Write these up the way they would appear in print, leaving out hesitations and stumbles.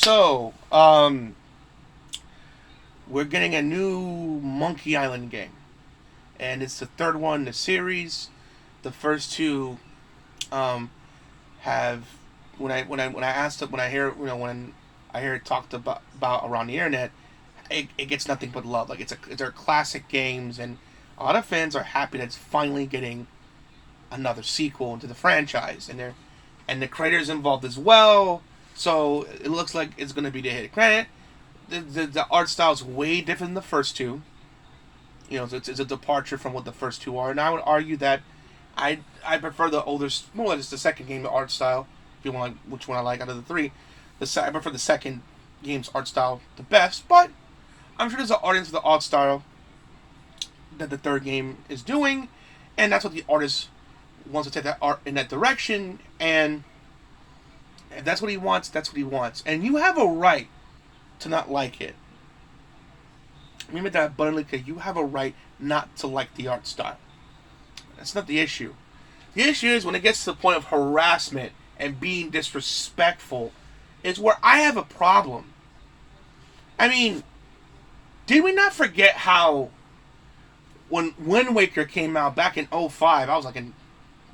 So, we're getting a new Monkey Island game, and it's the third one in the series. The first two um, have when I asked it when I hear when I hear it talked about around the internet, it gets nothing but love. Like they're classic games, and a lot of fans are happy that it's finally getting another sequel into the franchise, and the creators involved as well. So it looks like it's going to be the hit. Granted, the art style is way different than the first two. It's a departure from what the first two are, and I would argue that I prefer the older, more like just the second game, the art style. If you want, which one I like out of the three, I prefer the second game's art style the best. But I'm sure there's an audience for the art style that the third game is doing, and that's what the artist wants to take that art in that direction. And if that's what he wants, that's what he wants, and you have a right to not like it. Let me make that abundantly clear. You have a right not to like the art style. That's not the issue. The issue is when it gets to the point of harassment and being disrespectful, is where I have a problem. I mean, did we not forget how when Wind Waker came out back in '05, I was like in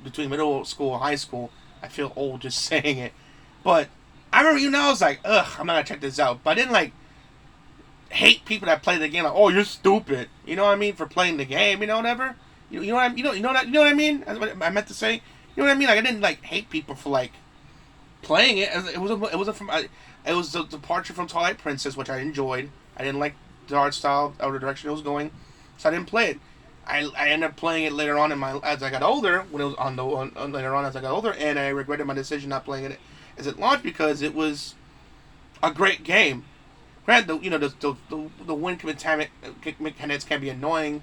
between middle school and high school. I feel old just saying it. But I remember, I was like, ugh, I'm not gonna check this out. But I didn't like hate people that play the game like, oh, you're stupid. You know what I mean? For playing the game, whatever. You know what I you know what I mean? That's what I meant to say. You know what I mean? Like I didn't like hate people for like playing it. It was a departure from Twilight Princess, which I enjoyed. I didn't like the art style or the direction it was going, so I didn't play it. I ended up playing it later on as I got older, when it was later on as I got older, and I regretted my decision not playing it as it launched because it was a great game. Granted, the wind mechanics can be annoying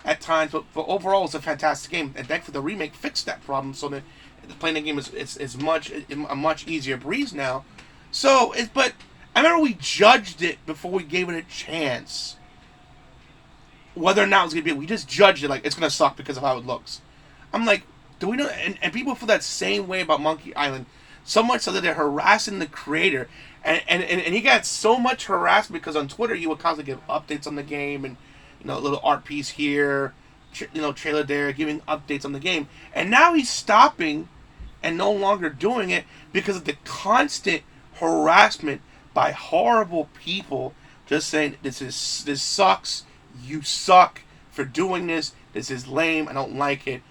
at times, but overall it's a fantastic game. And thankfully the remake fixed that problem, so that playing the game is a much easier breeze now. But I remember we judged it before we gave it a chance. Whether or not it was gonna be, we just judged it like it's gonna suck because of how it looks. I'm like, do we know? And people feel that same way about Monkey Island, so much so that they're harassing the creator, and he got so much harassed because on Twitter he would constantly give updates on the game and a little art piece here, trailer there, giving updates on the game, and now he's stopping and no longer doing it because of the constant harassment by horrible people, just saying this sucks. You suck for doing this. This is lame. I don't like it.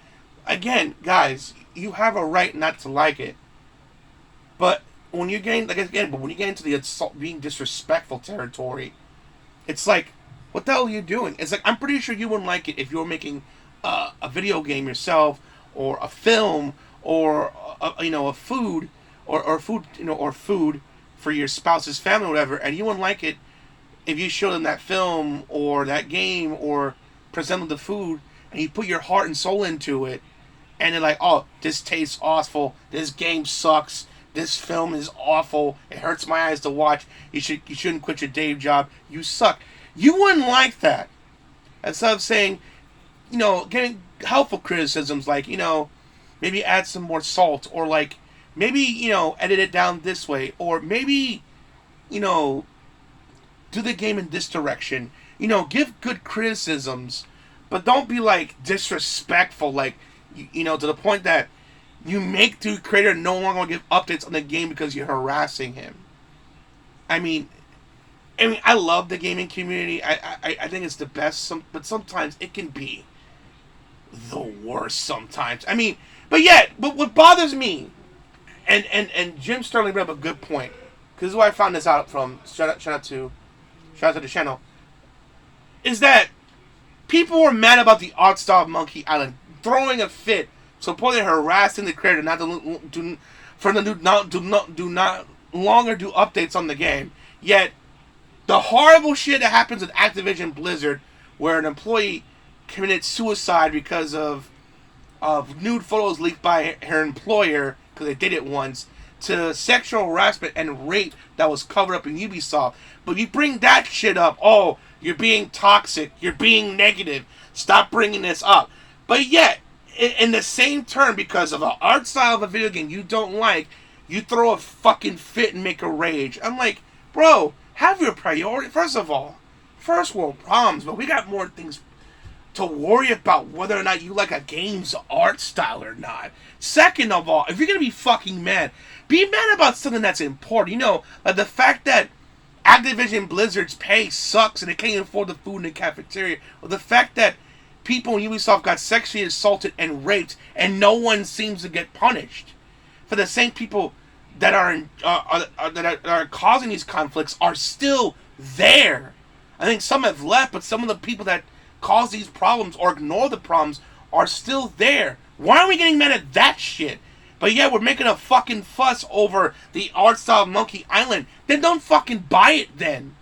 Again, guys, you have a right not to like it. But when you get into the assault, being disrespectful territory, it's like, what the hell are you doing? It's like, I'm pretty sure you wouldn't like it if you were making a video game yourself, or a film, or a food, or food for your spouse's family or whatever, and you wouldn't like it if you showed them that film or that game or presented the food and you put your heart and soul into it, and they're like, oh, this tastes awful, this game sucks, this film is awful, it hurts my eyes to watch, you shouldn't quit your day job, you suck. You wouldn't like that. Instead of saying, getting helpful criticisms like, maybe add some more salt, or like, maybe, edit it down this way, or maybe, do the game in this direction. Give good criticisms, but don't be like disrespectful, like, to the point that you make the creator no longer give updates on the game because you're harassing him. I mean, I love the gaming community. I think it's the best, but sometimes it can be the worst sometimes. But what bothers me, and Jim Sterling brought up a good point, because this is where I found this out from. Shout out to the channel, is that people were mad about the art style of Monkey Island, throwing a fit, supposedly harassing the creator not to do not longer do updates on the game. Yet the horrible shit that happens with Activision Blizzard, where an employee committed suicide because of nude photos leaked by her employer because they did it once, to sexual harassment and rape that was covered up in Ubisoft. But you bring that shit up, oh, you're being toxic, you're being negative, stop bringing this up. But yet, in the same turn, because of the art style of a video game you don't like, you throw a fucking fit and make a rage. I'm like, bro, have your priority. First of all, first world problems, but we got more things to worry about whether or not you like a game's art style or not. Second of all, if you're gonna be fucking mad, be mad about something that's important. You know, like the fact that Activision Blizzard's pay sucks and they can't even afford the food in the cafeteria, or the fact that people in Ubisoft got sexually assaulted and raped and no one seems to get punished. For the same people that are causing these conflicts are still there. I think some have left, but some of the people that cause these problems or ignore the problems are still there. Why are we getting mad at that shit? But yeah, we're making a fucking fuss over the art style of Monkey Island. Then don't fucking buy it then.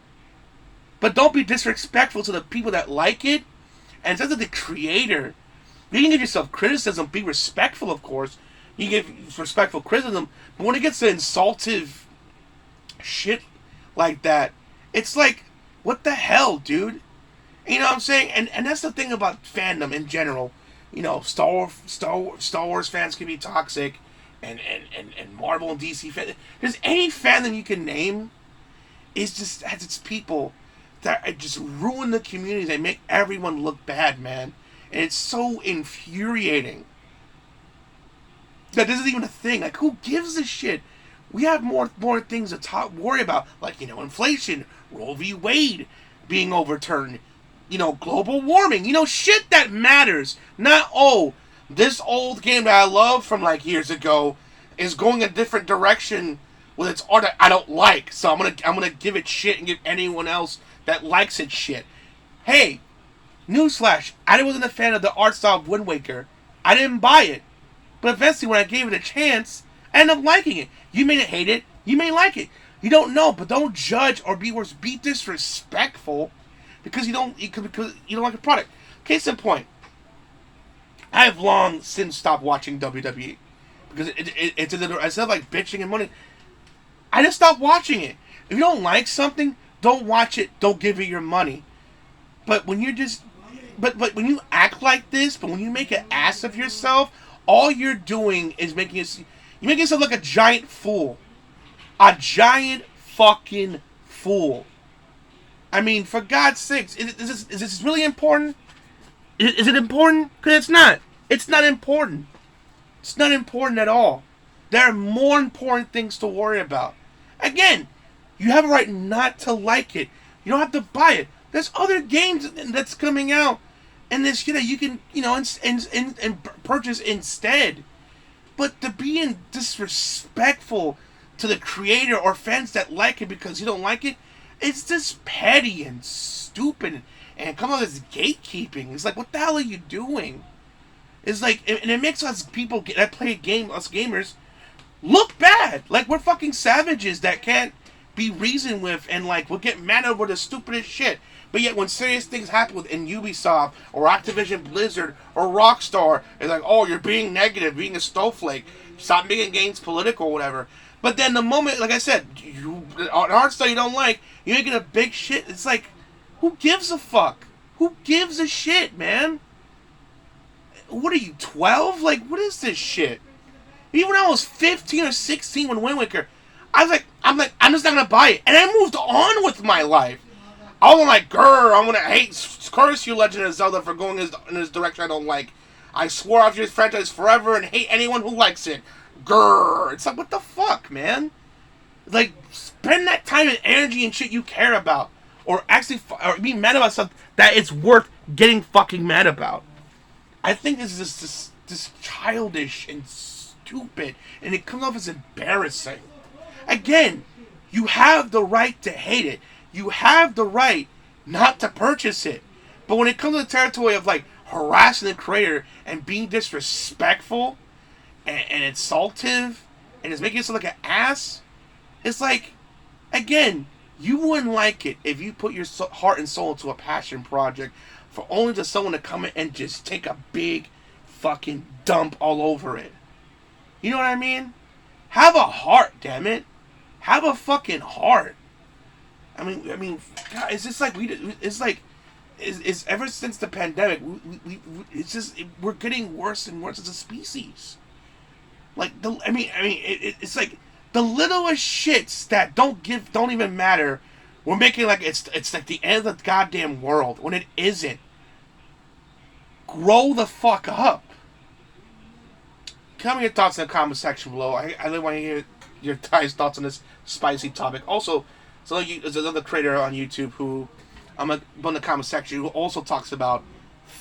But don't be disrespectful to the people that like it. And instead of the creator, you can give yourself criticism, be respectful, of course. You can give respectful criticism, but when it gets to insultive shit like that, it's like, what the hell, dude? You know what I'm saying? And that's the thing about fandom in general. You know, Star Wars fans can be toxic, and Marvel and DC fans. There's any fandom you can name is just has its people that just ruin the community. They make everyone look bad, man, and it's so infuriating that this is even a thing. Like, who gives a shit? We have more things to worry about, like, you know, inflation, Roe v. Wade being overturned. You know, global warming, you know, shit that matters. Not, oh, this old game that I love from like years ago is going a different direction with its art that I don't like. So I'm gonna give it shit and give anyone else that likes it shit. Hey, newsflash, I wasn't a fan of the art style of Wind Waker. I didn't buy it. But eventually when I gave it a chance, I ended up liking it. You may hate it, you may like it. You don't know, but don't judge or be disrespectful because you don't like a product. Case in point, I have long since stopped watching WWE because it's instead of like bitching and money, I just stopped watching it. If you don't like something, don't watch it. Don't give it your money. But when you're just, but when you act like this, but when you make an ass of yourself, all you're doing is making yourself look a giant fool, a giant fucking fool. I mean, for God's sakes, is this really important? Is it important? Because it's not. It's not important. It's not important at all. There are more important things to worry about. Again, you have a right not to like it. You don't have to buy it. There's other games that's coming out, and there's shit that you can, you know, and purchase instead. But to be disrespectful to the creator or fans that like it because you don't like it, it's just petty and stupid, and come on, this gatekeeping. It's like, what the hell are you doing? It's like, and it makes us people that play a game, us gamers, look bad. Like we're fucking savages that can't be reasoned with, and like we'll get mad over the stupidest shit. But yet, when serious things happen within Ubisoft or Activision Blizzard or Rockstar, it's like, oh, you're being negative, being a snowflake. Stop making games political, or whatever. But then the moment, like I said, an art style you don't like, you're making a big shit. It's like, who gives a fuck? Who gives a shit, man? What are you, 12? Like, what is this shit? Even when I was 15 or 16 when Wind Waker, I'm just not gonna buy it. And I moved on with my life. I was like, grr, I'm gonna curse you, Legend of Zelda, for going in this direction I don't like. I swore off your franchise forever and hate anyone who likes it. Grrr. It's like, what the fuck, man? Like, spend that time and energy and shit you care about. Or actually, or be mad about something that it's worth getting fucking mad about. I think this is just childish and stupid. And it comes off as embarrassing. Again, you have the right to hate it. You have the right not to purchase it. But when it comes to the territory of, like, harassing the creator and being disrespectful and insultive and it's making you sound like an ass, it's like, again, you wouldn't like it if you put your heart and soul into a passion project for only just someone to come in and just take a big fucking dump all over it. You know what I mean? Have a heart, damn it. Have a fucking heart. I mean, God, it's just like it's ever since the pandemic, we're getting worse and worse as a species. Like it's like The littlest shits that don't even matter. We're making like it's like the end of the goddamn world when it isn't. Grow the fuck up. Tell me your thoughts in the comment section below. I really want to hear your guys' thoughts on this spicy topic. Also, there's another creator on YouTube who I'm in the comment section who also talks about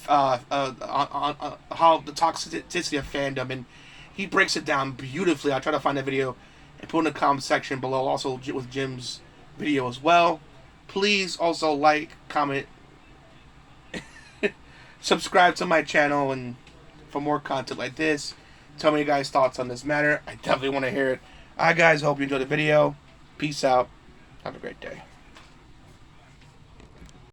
on how the toxicity of fandom, and he breaks it down beautifully. I'll try to find that video and put it in the comment section below. Also with Jim's video as well. Please also like, comment, subscribe to my channel, and for more content like this. Tell me your guys' thoughts on this matter. I definitely want to hear it. Alright guys, hope you enjoyed the video. Peace out. Have a great day.